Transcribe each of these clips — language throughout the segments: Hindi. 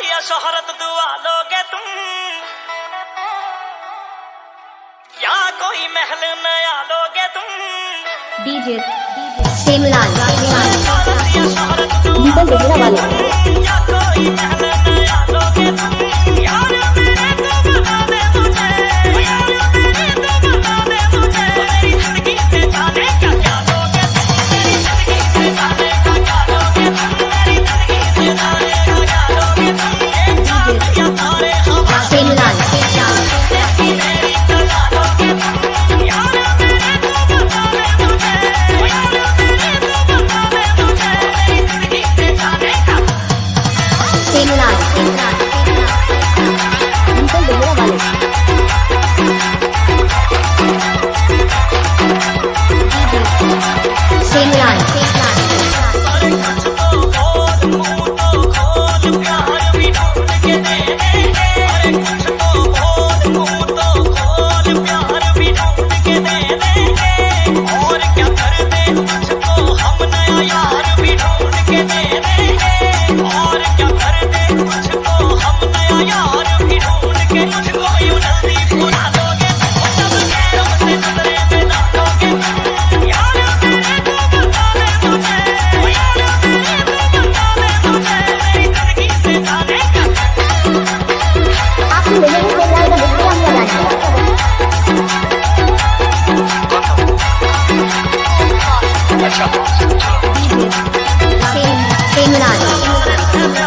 या शोहरत दुआ लोगे तुम, या कोई महल नया लोगे तुम। डीजे सेमलाल दीपक गुजरा वाले या कोई महल नया लोगे तुम, यार मेरे को बता दे मुझे, यार मेरे को बता दे मुझे, मेरी जिंदगी से जाने क्या क्या लोगे तुम, मेरी जिंदगी से जाने का क्या लोगे तुम, मेरी जिंदगी से जाने का क्या लोगे तुम। एक चांद या तारे हवा सेमलाल मेरी सजा लोगे तुम, यार मेरे को बता दे मुझे, यार मेरे को बता दे मुझे, मेरी जिंदगी से जाने का। सेमलाल दीपक गुजरा वाले सेमलाल अरे कुछ तो बोल मुंह तो खोल, प्यार भी ढूंढ के दे देंगे। अरे कुछ तो बोल मुंह तो खोल, प्यार भी ढूंढ के दे देंगे। और क्या कर दे तुझको हम नया यार भी ढूंढ के दे देंगे। और क्या कर दे तुझको हम नया यार भी ढूंढ के, मुझको यूं जल्दी भुला दोगे तुम, जब गैरों से नजरें मिला दोगे तुम, यार मेरे को बता दे मुझे, यार मेरे को बता दे मुझे, मेरी जिंदगी से जाने का। आप सुन रहे हैं सेमलाल का विक्रम सेमलाल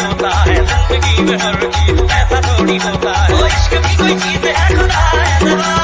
होता है जिंदगी में हर चीज ऐसा थोड़ी होता है, इश्क भी कोई चीज है खुदा है।